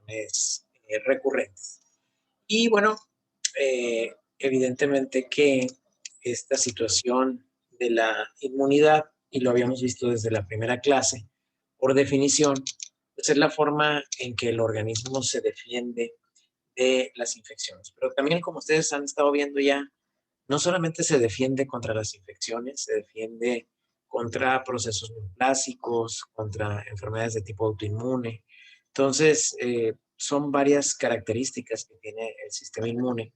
infecciones recurrentes. Y bueno, evidentemente que esta situación de la inmunidad, y lo habíamos visto desde la primera clase, por definición, pues es la forma en que el organismo se defiende de las infecciones. Pero también, como ustedes han estado viendo ya, no solamente se defiende contra las infecciones, se defiende contra procesos neoplásicos, contra enfermedades de tipo autoinmune. Entonces, son varias características que tiene el sistema inmune.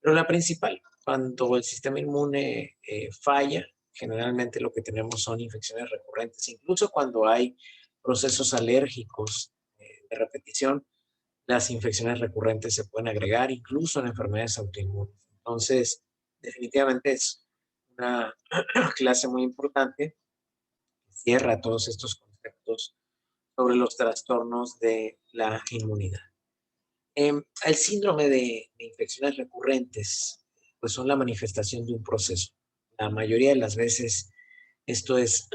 Pero la principal, cuando el sistema inmune falla, generalmente lo que tenemos son infecciones recurrentes. Incluso cuando hay procesos alérgicos de repetición, las infecciones recurrentes se pueden agregar, incluso en enfermedades autoinmunes. Entonces, definitivamente es una clase muy importante que cierra todos estos conceptos sobre los trastornos de la inmunidad. El síndrome de infecciones recurrentes, pues son la manifestación de un proceso. La mayoría de las veces esto es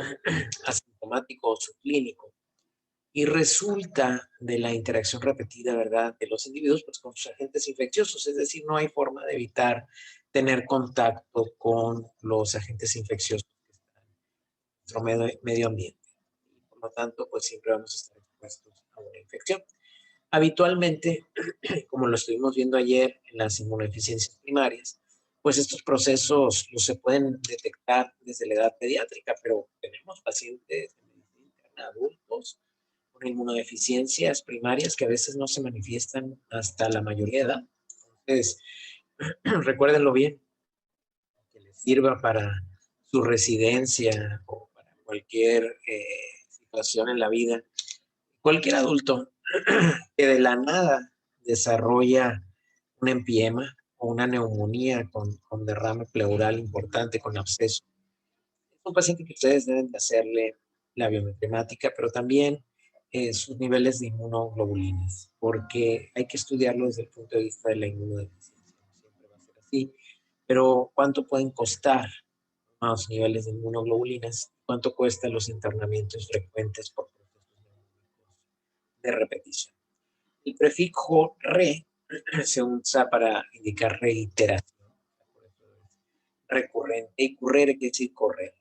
asintomático o subclínico y resulta de la interacción repetida, ¿verdad?, de los individuos pues, con sus agentes infecciosos. Es decir, no hay forma de evitar tener contacto con los agentes infecciosos que están en nuestro medio ambiente. Y por lo tanto, pues siempre vamos a estar expuestos a una infección. Habitualmente, como lo estuvimos viendo ayer en las inmunodeficiencias primarias, pues estos procesos los se pueden detectar desde la edad pediátrica, pero tenemos pacientes de medicina interna adultos con inmunodeficiencias primarias que a veces no se manifiestan hasta la mayoría de edad. Entonces, recuérdenlo bien, que les sirva para su residencia o para cualquier situación en la vida. Cualquier adulto que de la nada desarrolla un empiema o una neumonía con derrame pleural importante, con absceso, es un paciente que ustedes deben de hacerle la biometremática, pero también sus niveles de inmunoglobulinas, porque hay que estudiarlo desde el punto de vista de la inmunodeficiencia. No siempre va a ser así, pero ¿cuánto pueden costar los niveles de inmunoglobulinas? ¿Cuánto cuestan los internamientos frecuentes por procesos de repetición? El prefijo re se usa para indicar reiteración, recurrente, y currere quiere decir correr.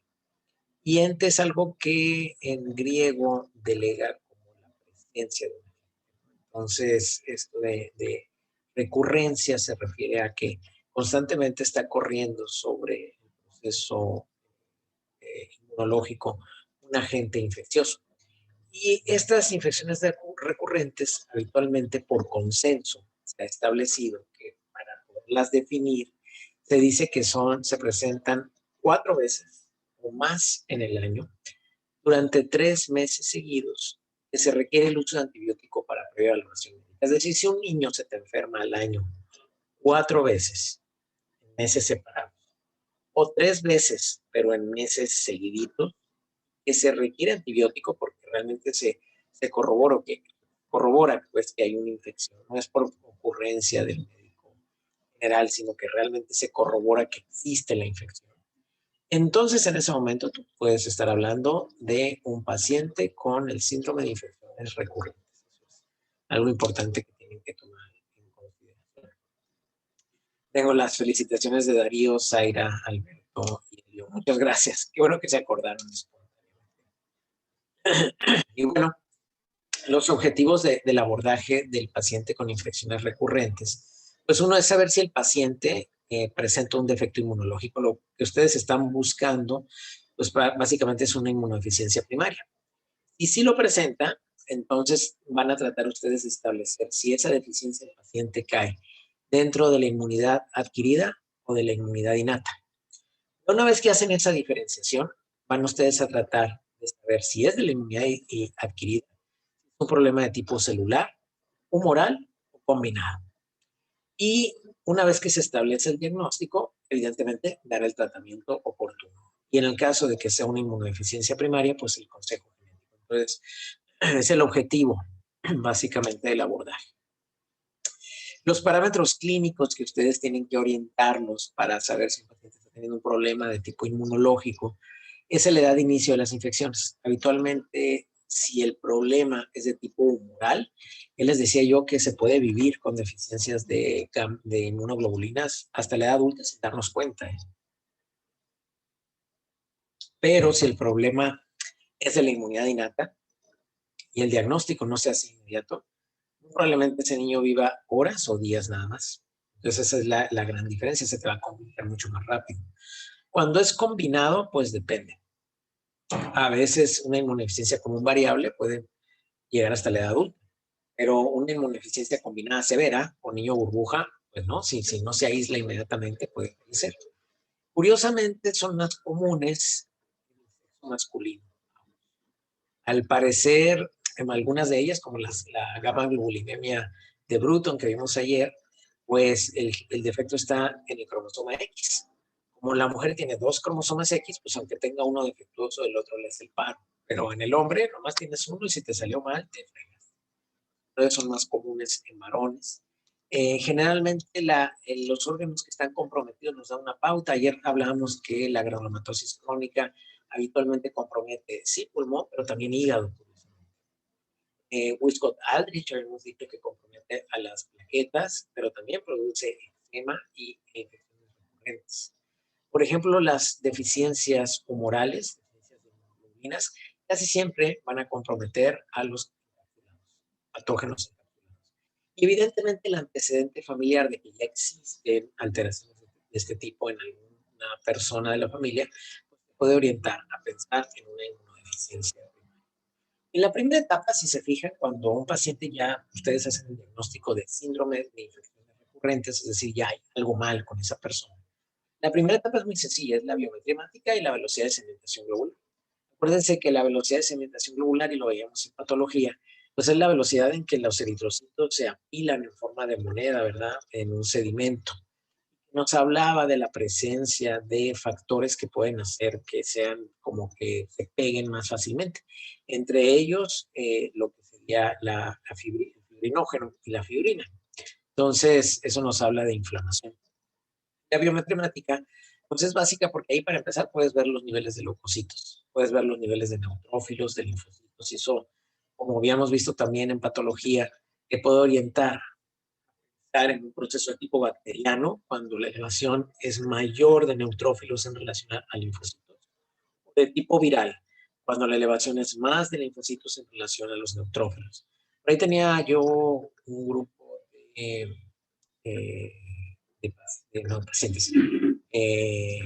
Y ente es algo que en griego delega como la presencia de una gente. Entonces, esto de recurrencia se refiere a que constantemente está corriendo sobre el proceso inmunológico un agente infeccioso. Y estas infecciones recurrentes, habitualmente por consenso, se ha establecido que para poderlas definir, se dice que se presentan 4 veces o más en el año, durante 3 meses seguidos, que se requiere el uso de antibiótico para previa evaluación médica. Es decir, si un niño se te enferma al año 4 veces, en meses separados, o 3 veces, pero en meses seguiditos, que se requiere antibiótico porque realmente se corrobora pues, que hay una infección. No es por ocurrencia del médico general, sino que realmente se corrobora que existe la infección. Entonces, en ese momento, tú puedes estar hablando de un paciente con el síndrome de infecciones recurrentes. Eso es algo importante que tienen que tomar en consideración. Tengo las felicitaciones de Darío, Zaira, Alberto y Elio. Muchas gracias. Qué bueno que se acordaron espontáneamente. Y bueno, los objetivos del abordaje del paciente con infecciones recurrentes, pues uno es saber si el paciente presenta un defecto inmunológico. Lo que ustedes están buscando, pues básicamente es una inmunodeficiencia primaria. Y si lo presenta, entonces van a tratar ustedes de establecer si esa deficiencia del paciente cae dentro de la inmunidad adquirida o de la inmunidad innata. Una vez que hacen esa diferenciación, van ustedes a tratar de saber si es de la inmunidad adquirida, un problema de tipo celular, humoral o combinado. Y una vez que se establece el diagnóstico, evidentemente dar el tratamiento oportuno. Y en el caso de que sea una inmunodeficiencia primaria, pues el consejo genético. Entonces, es el objetivo básicamente del abordaje. Los parámetros clínicos que ustedes tienen que orientarlos para saber si un paciente está teniendo un problema de tipo inmunológico es la edad de inicio de las infecciones. Habitualmente si el problema es de tipo humoral, él les decía yo que se puede vivir con deficiencias de inmunoglobulinas hasta la edad adulta sin darnos cuenta, ¿eh? Pero si el problema es de la inmunidad innata y el diagnóstico no se hace inmediato, probablemente ese niño viva horas o días nada más. Entonces esa es la gran diferencia, se te va a complicar mucho más rápido. Cuando es combinado, pues depende. A veces una inmunodeficiencia como un variable puede llegar hasta la edad adulta, pero una inmunodeficiencia combinada severa o niño burbuja, pues no, si no se aísla inmediatamente puede ser. Curiosamente son más comunes en el sexo masculino. Al parecer, en algunas de ellas, como la gamma globulinemia de Bruton que vimos ayer, pues el defecto está en el cromosoma X. Como la mujer tiene dos cromosomas X, pues aunque tenga uno defectuoso, el otro le hace el paro. Pero en el hombre nomás tienes uno y si te salió mal, te fregas. Entonces son más comunes en varones. Generalmente los órganos que están comprometidos nos dan una pauta. Ayer hablábamos que la granulomatosis crónica habitualmente compromete sí pulmón, pero también hígado. Wiskott-Aldrich habíamos dicho que compromete a las plaquetas, pero también produce eczema y infecciones recurrentes. Por ejemplo, las deficiencias humorales, deficiencias de inmunoglobulinas, casi siempre van a comprometer a los patógenos encapsulados. Y evidentemente el antecedente familiar de que ya existen alteraciones de este tipo en alguna persona de la familia, pues puede orientar a pensar en una inmunodeficiencia. En la primera etapa, si se fijan, cuando un paciente ya, ustedes hacen el diagnóstico de síndrome de infecciones recurrentes, es decir, ya hay algo mal con esa persona. La primera etapa es muy sencilla, es la biometría hemática y la velocidad de sedimentación globular. Acuérdense que la velocidad de sedimentación globular, y lo veíamos en patología, pues es la velocidad en que los eritrocitos se apilan en forma de moneda, ¿verdad? En un sedimento. Nos hablaba de la presencia de factores que pueden hacer que sean como que se peguen más fácilmente. Entre ellos, lo que sería el fibrinógeno y la fibrina. Entonces, eso nos habla de inflamación. La biometría hemática, pues es básica porque ahí para empezar puedes ver los niveles de leucocitos, puedes ver los niveles de neutrófilos, de linfocitos, y eso, como habíamos visto también en patología, que puede orientar en un proceso de tipo bacteriano cuando la elevación es mayor de neutrófilos en relación a linfocitos, de tipo viral cuando la elevación es más de linfocitos en relación a los neutrófilos. Por ahí tenía yo un grupo eh, no, pacientes. Eh,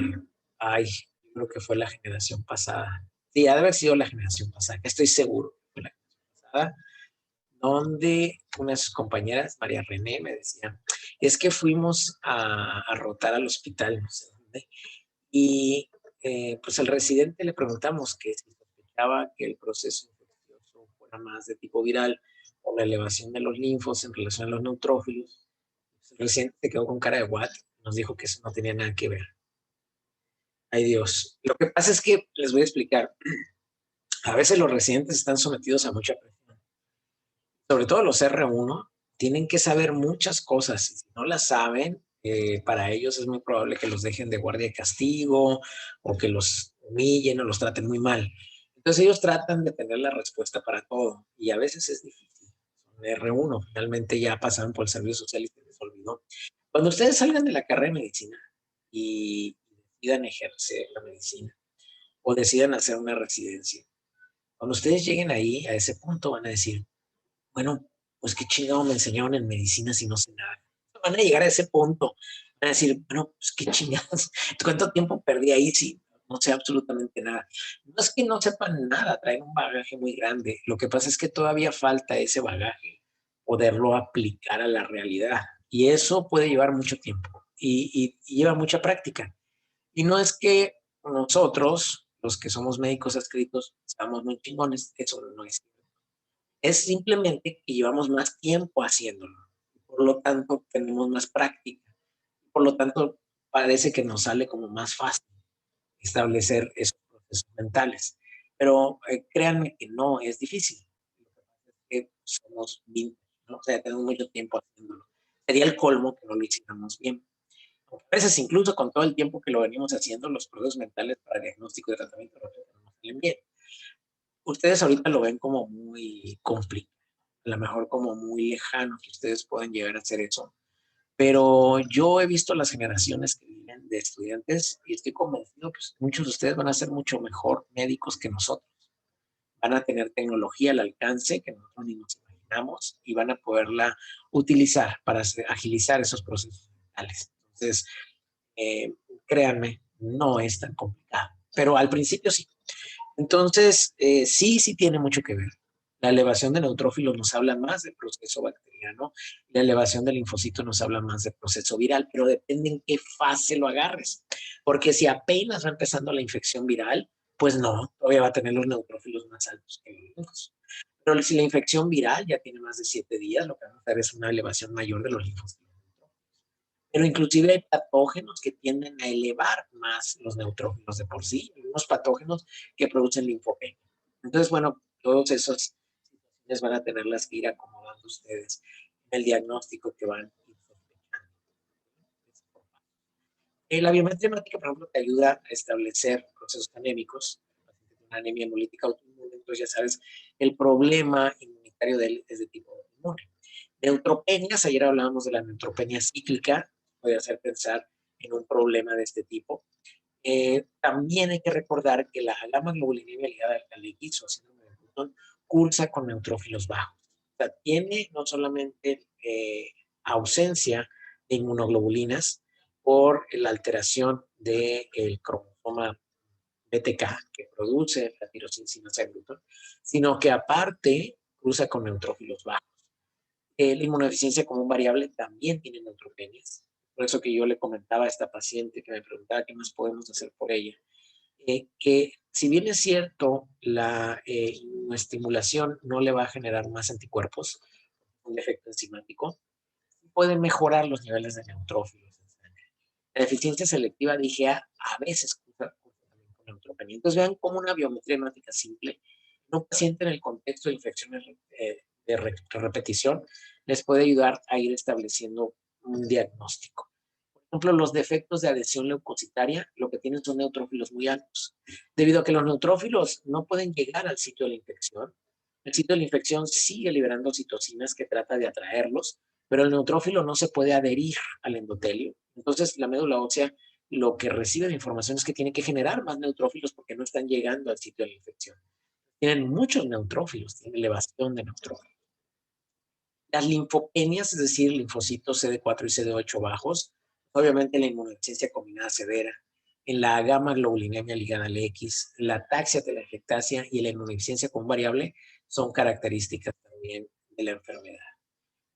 ay, yo creo que fue la generación pasada. Sí, ha de haber sido la generación pasada, estoy seguro que fue la generación pasada, donde unas compañeras, María René, me decían, es que fuimos a rotar al hospital, no sé dónde, y pues al residente le preguntamos que si sospechaba que el proceso infeccioso fuera más de tipo viral o la elevación de los linfos en relación a los neutrófilos. Pues el residente se quedó con cara de what, nos dijo que eso no tenía nada que ver. Ay Dios, lo que pasa es que les voy a explicar, a veces los residentes están sometidos a mucha presión, sobre todo los R1, tienen que saber muchas cosas. Y si no las saben, para ellos es muy probable que los dejen de guardia de castigo o que los humillen o los traten muy mal. Entonces ellos tratan de tener la respuesta para todo y a veces es difícil. Son R1, finalmente ya pasaron por el servicio social y se les olvidó. Cuando ustedes salgan de la carrera de medicina y decidan ejercer la medicina o decidan hacer una residencia, cuando ustedes lleguen ahí, a ese punto, van a decir, bueno, pues qué chingado me enseñaron en medicina si no sé nada. Van a llegar a ese punto, van a decir, bueno, pues qué chingados, ¿cuánto tiempo perdí ahí si no sé absolutamente nada? No es que no sepan nada, traen un bagaje muy grande. Lo que pasa es que todavía falta ese bagaje, poderlo aplicar a la realidad. Y eso puede llevar mucho tiempo y lleva mucha práctica. Y no es que nosotros, los que somos médicos adscritos, seamos muy chingones, eso no es. Es simplemente que llevamos más tiempo haciéndolo. Por lo tanto, tenemos más práctica. Por lo tanto, parece que nos sale como más fácil establecer esos procesos mentales. Pero créanme que no es difícil. Lo que pasa es que somos vintage, ¿no? O sea, tenemos mucho tiempo haciéndolo. Sería el colmo que no lo hiciéramos bien. A veces, incluso con todo el tiempo que lo venimos haciendo, los procesos mentales para diagnóstico y tratamiento no salen bien. Ustedes ahorita lo ven como muy complicado, a lo mejor como muy lejano que ustedes puedan llegar a hacer eso, pero yo he visto las generaciones que vienen de estudiantes y estoy convencido que muchos de ustedes van a ser mucho mejor médicos que nosotros. Van a tener tecnología al alcance que nosotros ni nos imaginamos y van a poderla utilizar para agilizar esos procesos mentales. Entonces, eh, créanme, no es tan complicado, pero al principio sí. Entonces, sí tiene mucho que ver. La elevación de neutrófilos nos habla más del proceso bacteriano, la elevación del linfocito nos habla más del proceso viral, pero depende en qué fase lo agarres. Porque si apenas va empezando la infección viral, pues no, todavía va a tener los neutrófilos más altos que los linfos. Pero si la infección viral ya tiene más de 7 días, lo que vamos a ver es una elevación mayor de los linfocitos. Pero inclusive hay patógenos que tienden a elevar más los neutrófilos de por sí, unos patógenos que producen linfopenia. Entonces, bueno, todos esos situaciones van a tenerlas que ir acomodando ustedes en el diagnóstico que van a ir sospechando. La biometría hemática, por ejemplo, te ayuda a establecer procesos anémicos, una anemia hemolítica autoinmune, entonces ya sabes, el problema inmunitario de él es de tipo autoinmune. Neutropenias, ayer hablábamos de la neutropenia cíclica, puede hacer pensar en un problema de este tipo. También hay que recordar que la gamma globulinemia ligada al X o síndrome de Bruton cursa con neutrófilos bajos. O sea, tiene no solamente ausencia de inmunoglobulinas por la alteración del cromosoma BTK que produce la tirosina Bruton, sino que aparte cruza con neutrófilos bajos. La inmunodeficiencia como un variable también tiene neutropenias. Por eso que yo le comentaba a esta paciente que me preguntaba qué más podemos hacer por ella. Que si bien es cierto, la inmunoestimulación no le va a generar más anticuerpos, un efecto enzimático, puede mejorar los niveles de neutrófilos en sangre. La deficiencia selectiva de IgA a veces cursa también con neutropenia. Entonces vean como una biometría hemática simple, en un paciente en el contexto de infecciones de repetición, les puede ayudar a ir estableciendo un diagnóstico. Por ejemplo, los defectos de adhesión leucocitaria lo que tienen son neutrófilos muy altos. Debido a que los neutrófilos no pueden llegar al sitio de la infección, el sitio de la infección sigue liberando citocinas que trata de atraerlos, pero el neutrófilo no se puede adherir al endotelio. Entonces, la médula ósea lo que recibe de información es que tiene que generar más neutrófilos porque no están llegando al sitio de la infección. Tienen muchos neutrófilos, tienen elevación de neutrófilos. Las linfopenias, es decir, linfocitos CD4 y CD8 bajos, obviamente la inmunodeficiencia combinada severa, en la gamma globulinemia ligada al X, la ataxia telangiectasia y la inmunodeficiencia con variable son características también de la enfermedad.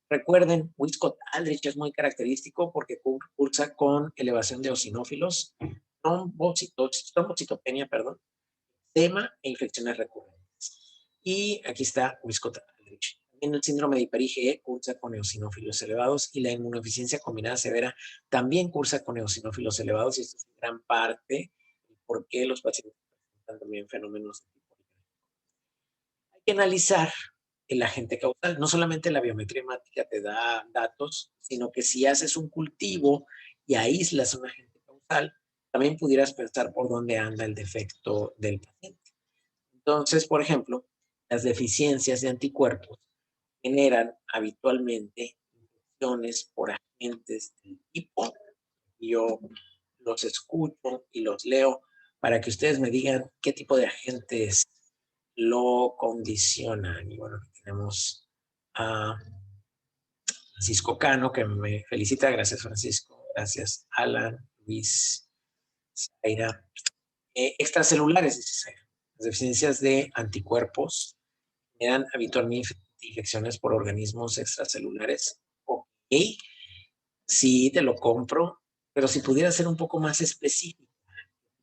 Recuerden, Wiskott-Aldrich es muy característico porque cursa con elevación de eosinófilos, trombocitopenia, edema e infecciones recurrentes. Y aquí está Wiskott-Aldrich. También el síndrome de hiper-IgE cursa con eosinófilos elevados y la inmunodeficiencia combinada severa también cursa con eosinófilos elevados y esto es en gran parte por qué los pacientes presentan también fenómenos de tipo. Hay que analizar el agente causal. No solamente la biometría hemática te da datos, sino que si haces un cultivo y aíslas un agente causal, también pudieras pensar por dónde anda el defecto del paciente. Entonces, por ejemplo, las deficiencias de anticuerpos generan habitualmente infecciones por agentes del tipo. Yo los escucho y los leo para que ustedes me digan qué tipo de agentes lo condicionan. Y bueno, tenemos a Francisco Cano, que me felicita. Gracias, Francisco. Gracias, Alan, Luis, Zaira. Extracelulares, dice Zaira. Las deficiencias de anticuerpos generan habitualmente infecciones por organismos extracelulares. Ok, sí, te lo compro, pero si pudiera ser un poco más específico,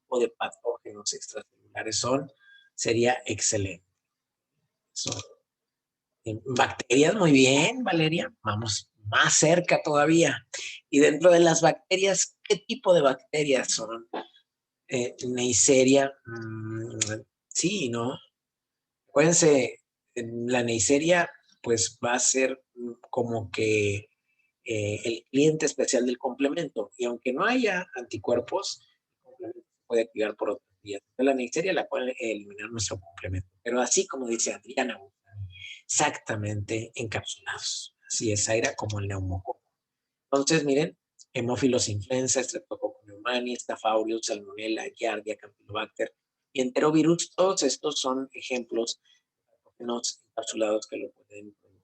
o de patógenos extracelulares son, sería excelente. Son bacterias, muy bien, Valeria. Vamos más cerca todavía. Y dentro de las bacterias, ¿qué tipo de bacterias son? Neisseria, sí, ¿no? Acuérdense, la Neisseria, pues va a ser como que el cliente especial del complemento. Y aunque no haya anticuerpos, el complemento se puede activar por otro. La neisseria la puede eliminar nuestro complemento. Pero así como dice Adriana, exactamente encapsulados. Así es, Zaira, como el neumococo. Entonces, miren, Haemophilus influenza, Streptococcus pneumoniae, Staph aureus, Salmonella, Giardia, Campylobacter y Enterovirus. Todos estos son ejemplos de patógenos encapsulados que lo pueden producir.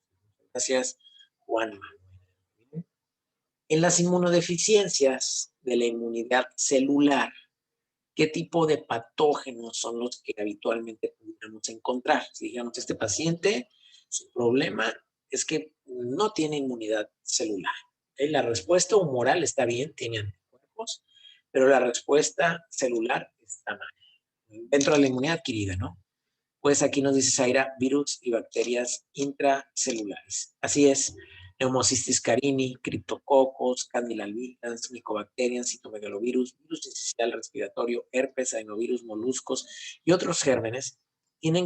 Gracias, Juan Manuel. En las inmunodeficiencias de la inmunidad celular, ¿qué tipo de patógenos son los que habitualmente pudiéramos encontrar? Si digamos, este paciente, su problema es que no tiene inmunidad celular. La respuesta humoral está bien, tiene anticuerpos, pero la respuesta celular está mal. Dentro de la inmunidad adquirida, ¿no? Pues aquí nos dice Zaira, virus y bacterias intracelulares. Así es, Pneumocystis carini, criptococos, Candida albicans, Mycobacterium, citomegalovirus, virus incisional respiratorio, herpes, adenovirus, moluscos y otros gérmenes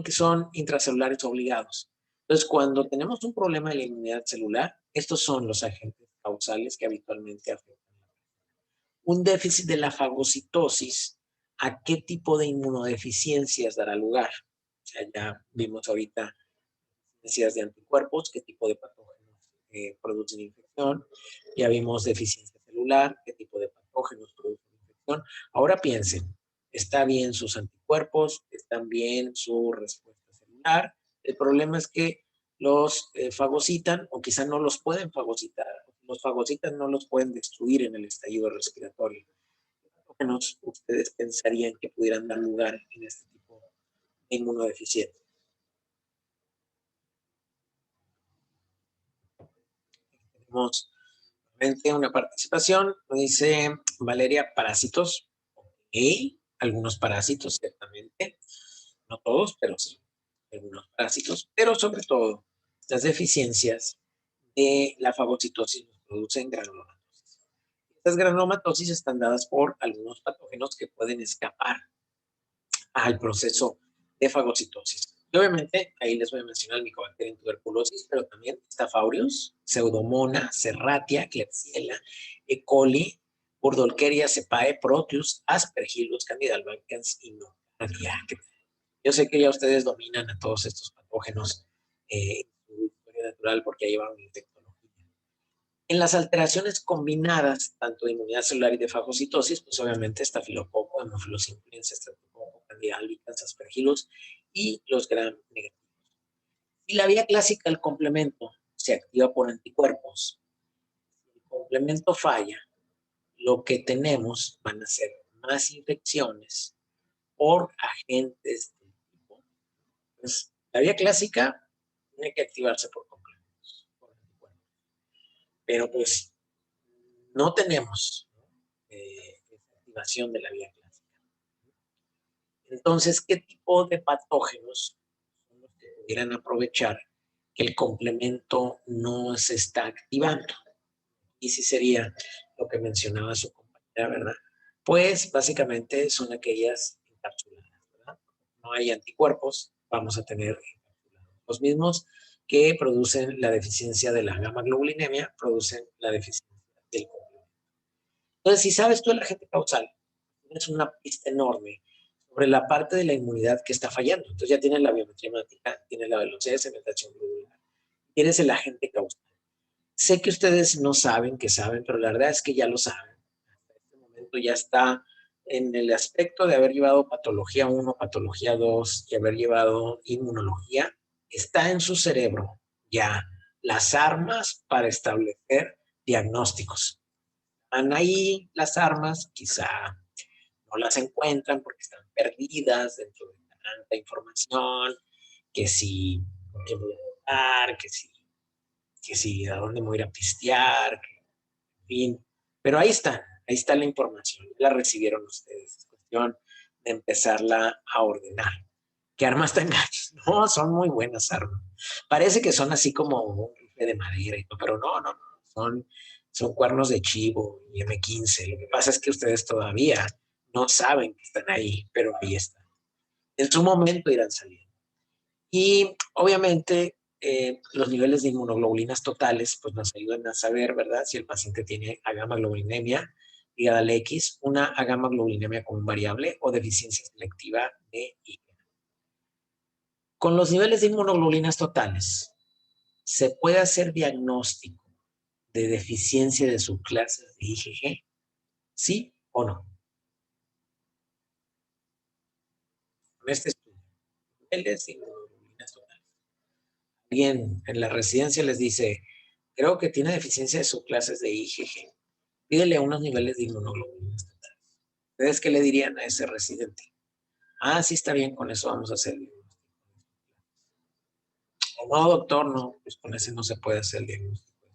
son intracelulares obligados. Entonces, cuando tenemos un problema de la inmunidad celular, estos son los agentes causales que habitualmente afectan. Un déficit de la fagocitosis, ¿a qué tipo de inmunodeficiencias dará lugar? O sea, ya vimos ahorita deficiencias de anticuerpos, qué tipo de patógenos producen infección. Ya vimos deficiencia celular, qué tipo de patógenos producen infección. Ahora piensen, ¿está bien sus anticuerpos? ¿Están bien su respuesta celular? El problema es que los fagocitan o quizá no los pueden fagocitar. Los fagocitan no los pueden destruir en el estallido respiratorio. ¿Qué patógenos ustedes pensarían que pudieran dar lugar en este tipo de inmunodeficiencia? Tenemos una participación, dice Valeria, parásitos. Ok, algunos parásitos, ciertamente. No todos, pero sí. Algunos parásitos, pero sobre todo las deficiencias de la fagocitosis nos producen granulomatosis. Estas granulomatosis están dadas por algunos patógenos que pueden escapar al proceso de fagocitosis. Y obviamente, ahí les voy a mencionar el Mycobacterium tuberculosis, pero también Staph aureus, Pseudomonas, Serratia, Klebsiella, E. coli, Burkholderia cepae, Proteus, Aspergillus, Candida albicans y Nocardia. Yo sé que ya ustedes dominan a todos estos patógenos en su historia natural porque ya llevan infectología. En las alteraciones combinadas, tanto de inmunidad celular y de fagocitosis, pues obviamente estafilococo, Haemophilus influenza, Streptococcus, Candida albicans, Aspergillus y los gram negativos. Y la vía clásica del complemento se activa por anticuerpos. Si el complemento falla, lo que tenemos van a ser más infecciones por agentes del tipo. Pues, la vía clásica tiene que activarse por complementos, por anticuerpos. Pero pues no tenemos activación de la vía clásica. Entonces, ¿qué tipo de patógenos son los que pudieran aprovechar que el complemento no se está activando? Y sí sería lo que mencionaba su compañera, ¿verdad? Pues básicamente son aquellas encapsuladas, ¿verdad? No hay anticuerpos, vamos a tener los mismos que producen la deficiencia de la gamma globulinemia, producen la deficiencia del complemento. Entonces, si sabes tú el agente causal, tienes una pista enorme sobre la parte de la inmunidad que está fallando. Entonces ya tienes la biometría hemática, tienes la velocidad de segmentación globular, tienes el agente causal. Sé que ustedes no saben que saben, pero la verdad es que ya lo saben. Hasta este momento ya está en el aspecto de haber llevado patología 1, patología 2 y haber llevado inmunología, está en su cerebro ya las armas para establecer diagnósticos. Están ahí las armas, quizá no las encuentran porque están perdidas dentro de tanta información, que si, que voy a votar, que si a dónde me voy a ir a pistear, en fin. Pero ahí está la información, la recibieron ustedes. Es cuestión de empezarla a ordenar. ¿Qué armas tan gachas? No, son muy buenas armas. Parece que son así como un rifle de madera y todo, pero no. Son cuernos de chivo y M15. Lo que pasa es que ustedes todavía no saben que están ahí, pero ahí están. En su momento irán saliendo. Y obviamente los niveles de inmunoglobulinas totales pues nos ayudan a saber, ¿verdad? Si el paciente tiene gamma globulinemia, ligada al X, una agamaglobulinemia como variable o deficiencia selectiva de IgA. Con los niveles de inmunoglobulinas totales, ¿se puede hacer diagnóstico de deficiencia de subclases de IgG? ¿Sí o no? Con este estudio, niveles de inmunoglobulinas totales. Alguien en la residencia les dice, creo que tiene deficiencia de subclases de IgG. Pídele unos niveles de inmunoglobulinas totales. ¿Ustedes qué le dirían a ese residente? Ah, sí, está bien, con eso vamos a hacer el diagnóstico. O no, doctor, no, pues con ese no se puede hacer el diagnóstico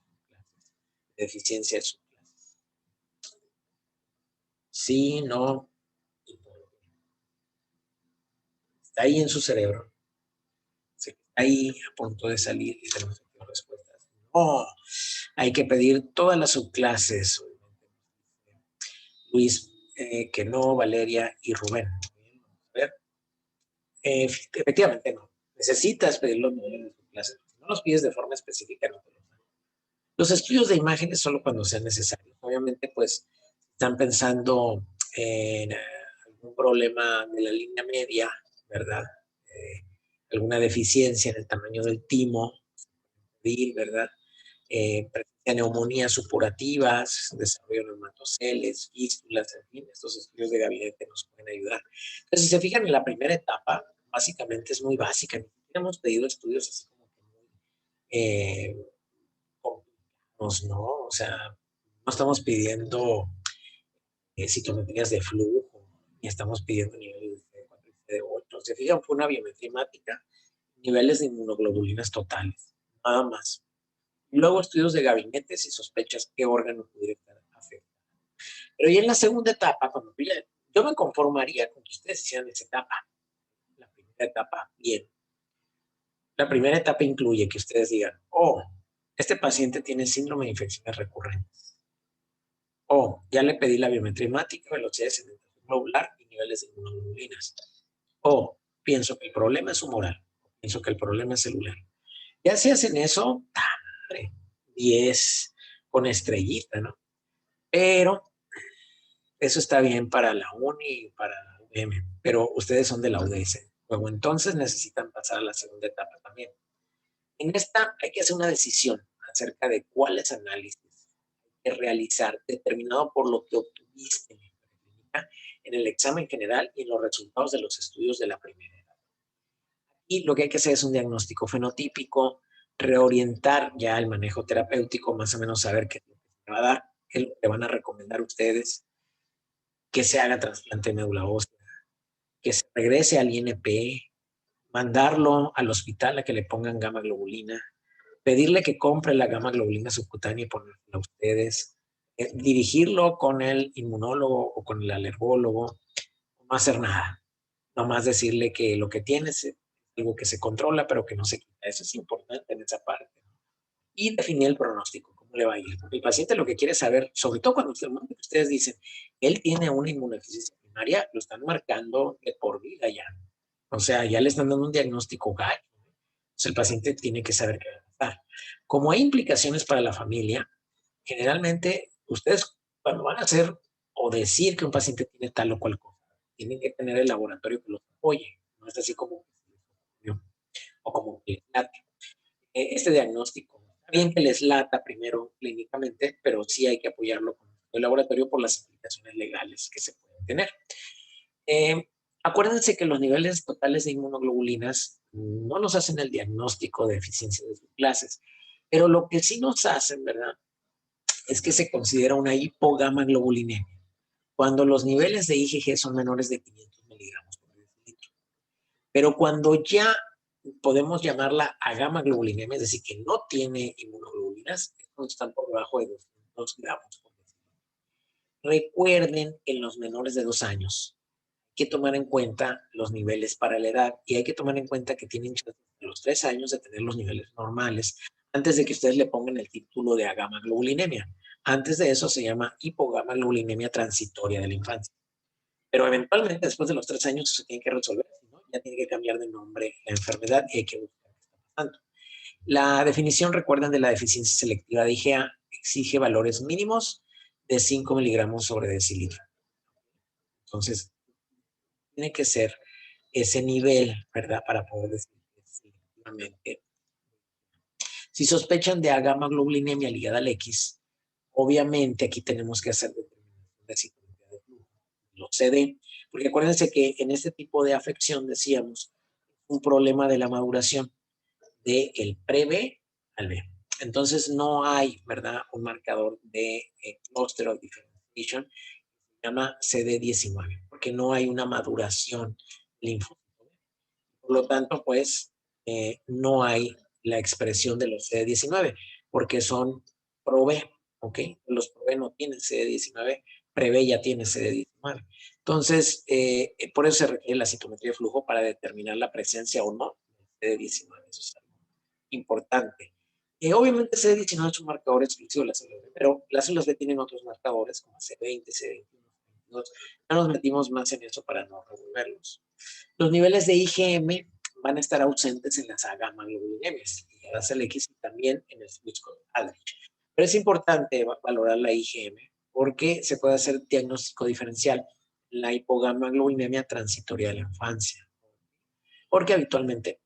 de deficiencia de subclases. Sí, no, está ahí en su cerebro. Está ahí a punto de salir y tenemos respuestas. No, hay que pedir todas las subclases. Luis, que no, Valeria y Rubén. A ver, efectivamente no. Necesitas pedir los niveles de subclases. Si no los pides de forma específica, no te los dan. Los estudios de imágenes solo cuando sean necesarios. Obviamente, pues, están pensando en algún problema de la línea media, ¿verdad? Alguna deficiencia en el tamaño del timo, ¿verdad? Neumonías supurativas, desarrollo de neumatoceles, fístulas, en fin, estos estudios de gabinete nos pueden ayudar. Entonces, si se fijan en la primera etapa, básicamente es muy básica. Hemos pedido estudios así como que muy complicados, ¿no? O sea, no estamos pidiendo citometrías de flujo, ni estamos pidiendo niveles de 4 y de 8. Se fijan, fue una biometría hemática, niveles de inmunoglobulinas totales, nada más. Luego estudios de gabinetes y sospechas qué órgano pudiera estar afectado. Pero ya en la segunda etapa, cuando yo me conformaría con que ustedes hicieran esa etapa. La primera etapa, bien. La primera etapa incluye que ustedes digan, oh, este paciente tiene síndrome de infecciones recurrentes. Oh, ya le pedí la biometría hemática, velocidad de sedimentación globular y niveles de inmunoglobulinas. Oh, pienso que el problema es humoral. Pienso que el problema es celular. Ya si hacen eso, ¡hombre! 10 con estrellita, ¿no? Pero eso está bien para la UNI y para la UVM, pero ustedes son de la UDS. Luego entonces necesitan pasar a la segunda etapa también. En esta hay que hacer una decisión acerca de cuáles análisis hay que realizar, determinado por lo que obtuviste en el examen general y en los resultados de los estudios de la primera edad. Y lo que hay que hacer es un diagnóstico fenotípico, reorientar ya el manejo terapéutico, más o menos saber qué es lo que se va a dar, qué es lo que van a recomendar ustedes, que se haga trasplante de médula ósea, que se regrese al INP, mandarlo al hospital a que le pongan gamma globulina, pedirle que compre la gamma globulina subcutánea y ponerla a ustedes, dirigirlo con el inmunólogo o con el alergólogo, no hacer nada, nomás decirle que lo que tiene es algo que se controla pero que no se quita. Eso es importante en esa parte. Y definir el pronóstico, cómo le va a ir. Porque el paciente lo que quiere saber, sobre todo cuando ustedes dicen, él tiene una inmunodeficiencia primaria, lo están marcando de por vida ya. O sea, ya le están dando un diagnóstico gallo. Entonces el paciente tiene que saber qué va a pasar. Como hay implicaciones para la familia, generalmente ustedes cuando van a hacer o decir que un paciente tiene tal o cual cosa, tienen que tener el laboratorio que los apoye. No es así como o como que este diagnóstico. Está bien que les lata primero clínicamente, pero sí hay que apoyarlo con el laboratorio por las implicaciones legales que se pueden tener. Acuérdense que los niveles totales de inmunoglobulinas no nos hacen el diagnóstico de deficiencia de subclases, pero lo que sí nos hacen, ¿verdad? Es que se considera una hipogamaglobulinemia cuando los niveles de IgG son menores de 500 miligramos por decilitro. Pero cuando ya podemos llamarla agamaglobulinemia, es decir, que no tiene inmunoglobulinas, cuando están por debajo de 200 gramos por decilitro. Recuerden que en los menores de 2 años hay que tomar en cuenta los niveles para la edad y hay que tomar en cuenta que tienen a los 3 años de tener los niveles normales antes de que ustedes le pongan el título de agamaglobulinemia. Antes de eso se llama hipogamaglobulinemia transitoria de la infancia. Pero eventualmente, después de los 3 años, se tiene que resolver, ¿no? Ya tiene que cambiar de nombre la enfermedad y hay que buscar qué está pasando. La definición, recuerden, de la deficiencia selectiva de IgA, exige valores mínimos de 5 miligramos sobre decilitro. Entonces, tiene que ser ese nivel, ¿verdad? Para poder decir que efectivamente. Si sospechan de agamaglobulinemia ligada al X, obviamente aquí tenemos que hacer determinación de citometría de flujo, los CD, porque acuérdense que en este tipo de afección decíamos un problema de la maduración del pre-B al B. Entonces no hay, ¿verdad? Un marcador de cluster of differentiation que se llama CD19, porque no hay una maduración linfocito. Por lo tanto, pues no hay la expresión de los CD19, porque son pro-B, ¿ok? Los pro-B no tienen CD19, pre-B ya tiene CD19. Entonces, por eso se requiere la citometría de flujo para determinar la presencia o no de CD19. Eso es algo importante. Obviamente CD19 es un marcador exclusivo de las células B, pero las células B tienen otros marcadores como C20, C21, C22. Ya nos metimos más en eso para no revolverlos. Los niveles de IgM van a estar ausentes en las gamma-globuliniemias, ligadas al X y también en el Switch-Aldrich. Pero es importante valorar la IgM porque se puede hacer diagnóstico diferencial, la hipogamma-globulinemia transitoria de la infancia. Porque habitualmente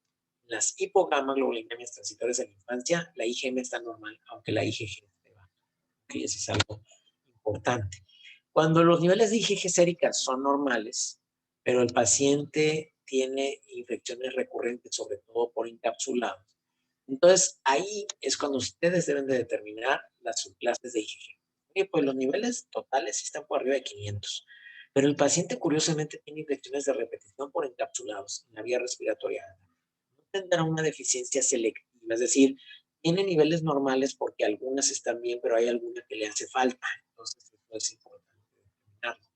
las hipogamma-globulinemias transitorias de la infancia, la IgM está normal, aunque la IgG esté baja. Okay, eso es algo importante. Cuando los niveles de IgG séricas son normales, pero el paciente tiene infecciones recurrentes, sobre todo por encapsulados, entonces ahí es cuando ustedes deben de determinar las subclases de IgG. Oye, pues los niveles totales sí están por arriba de 500, pero el paciente curiosamente tiene infecciones de repetición por encapsulados en la vía respiratoria. No tendrá una deficiencia selectiva, es decir, tiene niveles normales porque algunas están bien, pero hay alguna que le hace falta. Entonces, eso es importante determinarlo.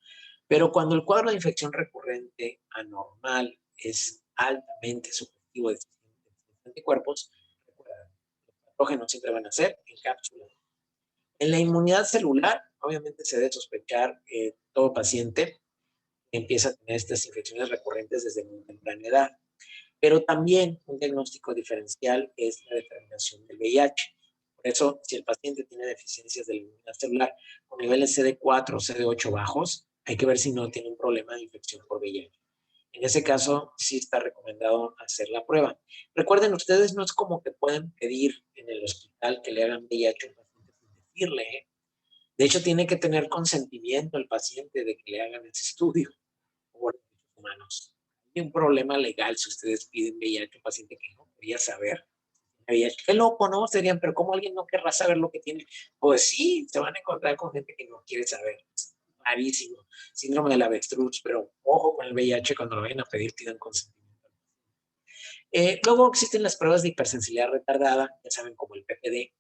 Pero cuando el cuadro de infección recurrente anormal es altamente subjetivo de anticuerpos, recuerda, los patógenos siempre van a ser en cápsula. En la inmunidad celular, obviamente se debe sospechar que todo paciente empieza a tener estas infecciones recurrentes desde muy temprana edad. Pero también un diagnóstico diferencial es la determinación del VIH. Por eso, si el paciente tiene deficiencias de la inmunidad celular con niveles CD4 o CD8 bajos, hay que ver si no tiene un problema de infección por VIH. En ese caso, sí está recomendado hacer la prueba. Recuerden, ustedes no es como que pueden pedir en el hospital que le hagan VIH a un paciente sin decirle, ¿eh? De hecho, tiene que tener consentimiento el paciente de que le hagan ese estudio por derechos humanos. Hay un problema legal si ustedes piden VIH a un paciente que no quería saber. VIH. Qué loco, ¿no? Serían, pero ¿cómo alguien no querrá saber lo que tiene? Pues sí, se van a encontrar con gente que no quiere saber. Es rarísimo. Síndrome del avestruz, pero ojo con el VIH cuando lo vayan a pedir, pidan consentimiento. Luego existen las pruebas de hipersensibilidad retardada, ya saben, como el PPD.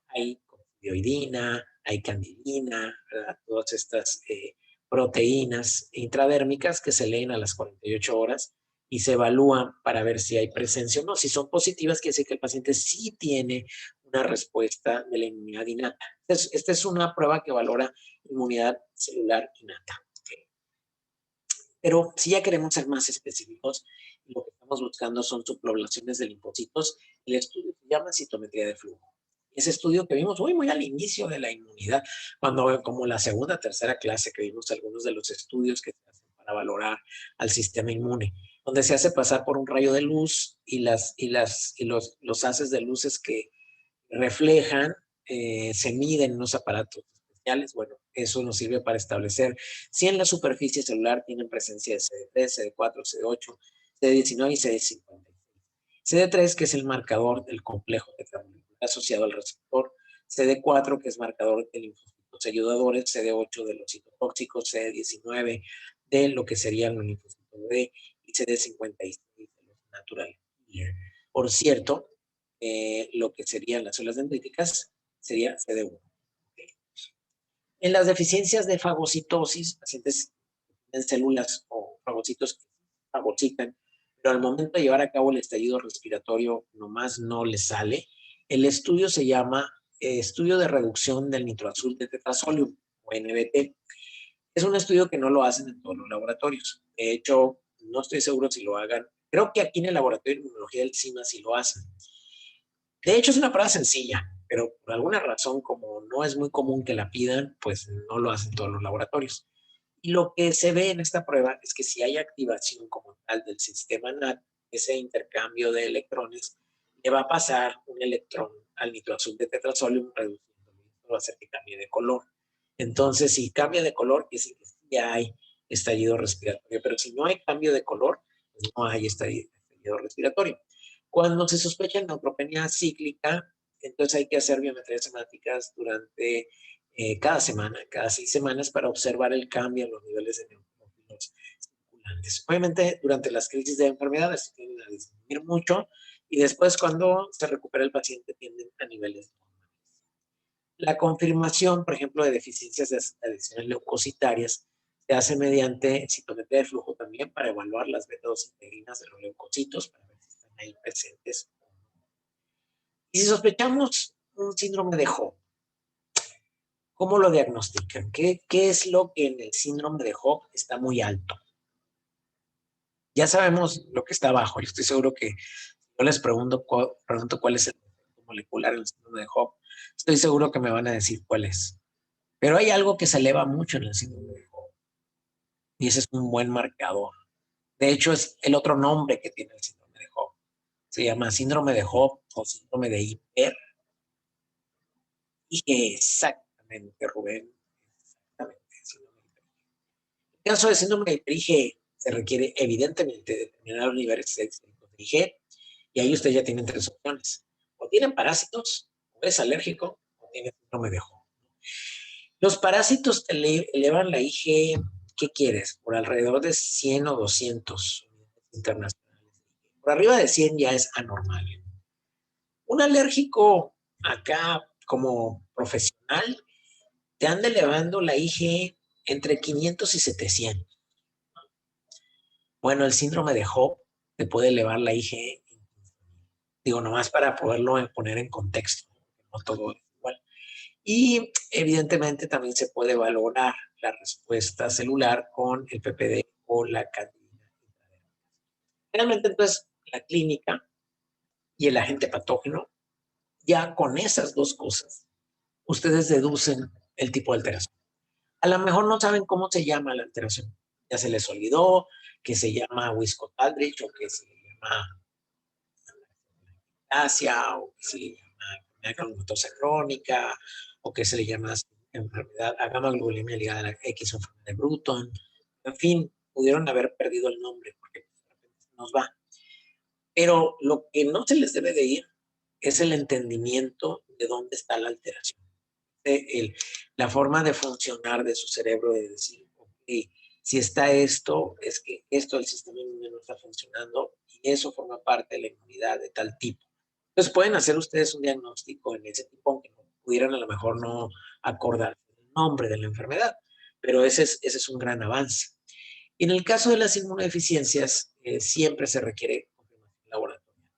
Hay bioidina, hay candidina, ¿verdad? Todas estas proteínas intradérmicas que se leen a las 48 horas y se evalúan para ver si hay presencia o no. Si son positivas, quiere decir que el paciente sí tiene una respuesta de la inmunidad innata. Esta es una prueba que valora inmunidad celular innata. Okay. Pero si ya queremos ser más específicos, lo que estamos buscando son subpoblaciones de linfocitos. El estudio se llama citometría de flujo. Ese estudio que vimos muy al inicio de la inmunidad, cuando como la segunda, tercera clase que vimos algunos de los estudios que se hacen para valorar al sistema inmune, donde se hace pasar por un rayo de luz y los haces de luces que reflejan, se miden en unos aparatos especiales. Bueno, eso nos sirve para establecer si en la superficie celular tienen presencia de CD3, CD4, CD8, CD19 y CD56. CD3, que es el marcador del complejo tetramolecular asociado al receptor, CD4, que es marcador de linfocitos ayudadores, CD8 de los citotóxicos, CD19 de lo que serían los linfocitos B y CD56 de los naturales. Por cierto, lo que serían las células dendríticas sería CD1. En las deficiencias de fagocitosis, pacientes en células o fagocitos que fagocitan, pero al momento de llevar a cabo el estallido respiratorio nomás no les sale. El estudio se llama estudio de reducción del nitroazul de tetrazolium, o NBT. Es un estudio que no lo hacen en todos los laboratorios. De hecho, no estoy seguro si lo hagan. Creo que aquí en el laboratorio de inmunología del CIMA sí lo hacen. De hecho, es una prueba sencilla, pero por alguna razón, como no es muy común que la pidan, pues no lo hacen todos los laboratorios. Y lo que se ve en esta prueba es que si hay activación como tal del sistema NAT, ese intercambio de electrones, le va a pasar un electrón al nitroazul de tetrasólium reduciendo, va a hacer que cambie de color. Entonces, si cambia de color, quiere decir que sí hay estallido respiratorio, pero si no hay cambio de color, pues no hay estallido respiratorio. Cuando se sospecha en neutropenia cíclica, entonces hay que hacer biometrías hemáticas durante cada semana, cada 6 semanas, para observar el cambio en los niveles de neutrófilos circulantes. Obviamente, durante las crisis de enfermedades tienden a disminuir mucho y después, cuando se recupera el paciente, tienden a niveles normales. La confirmación, por ejemplo, de deficiencias de adiciones leucocitarias se hace mediante citometría de flujo también para evaluar las beta-2 integrinas de los leucocitos para ver si están ahí presentes. Y si sospechamos un síndrome de Hope, ¿cómo lo diagnostican? ¿Qué es lo que en el síndrome de Hope está muy alto? Ya sabemos lo que está abajo. Yo estoy seguro que yo les pregunto cuál es el efecto molecular en el síndrome de Hope. Estoy seguro que me van a decir cuál es. Pero hay algo que se eleva mucho en el síndrome de Hope y ese es un buen marcador. De hecho, es el otro nombre que tiene el síndrome de Hope. Se llama síndrome de Hope o síndrome de hiper. Y exactamente, Rubén. Exactamente. En caso de síndrome de hiper se requiere evidentemente determinar los niveles de IG y ahí usted ya tiene 3 opciones. O tienen parásitos, o es alérgico, o tiene síndrome de Hope. Los parásitos elevan la IG, ¿qué quieres? Por alrededor de 100 o 200 internacionales. Por arriba de 100 ya es anormal. Un alérgico acá como profesional te anda elevando la IG entre 500 y 700. Bueno, el síndrome de Hope te puede elevar la IG, digo, nomás para poderlo poner en contexto, no todo es igual. Y evidentemente también se puede valorar la respuesta celular con el PPD o la cadena. Realmente, entonces, la clínica y el agente patógeno, ya con esas dos cosas, ustedes deducen el tipo de alteración. A lo mejor no saben cómo se llama la alteración. Ya se les olvidó que se llama Wiskott-Aldrich o que se llama Asia o que se le llama granulomatosa crónica o que se le llama enfermedad a gamma-globulinemia ligada a la X o enfermedad de Bruton. En fin, pudieron haber perdido el nombre porque nos va. Pero lo que no se les debe de ir es el entendimiento de dónde está la alteración. La forma de funcionar de su cerebro, de decir, ok, si está esto, es que esto del sistema inmune no está funcionando y eso forma parte de la inmunidad de tal tipo. Entonces pueden hacer ustedes un diagnóstico en ese tipo, aunque no pudieran a lo mejor no acordar el nombre de la enfermedad, pero ese es un gran avance. Y en el caso de las inmunodeficiencias, siempre se requiere confirmación laboratorial.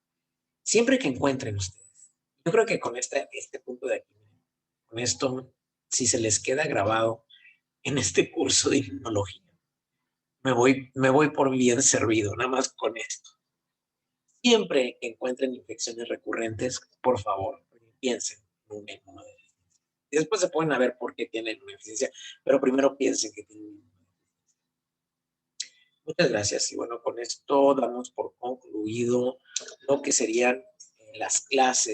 Siempre que encuentren ustedes. Yo creo que con este punto de aquí, con esto, si se les queda grabado en este curso de inmunología, me voy por bien servido, nada más con esto. Siempre que encuentren infecciones recurrentes, por favor, piensen en una inmunodeficiencia. Y después se pueden ver por qué tienen una deficiencia, pero primero piensen que tienen una inmunodeficiencia. Muchas gracias. Y bueno, con esto damos por concluido lo que serían las clases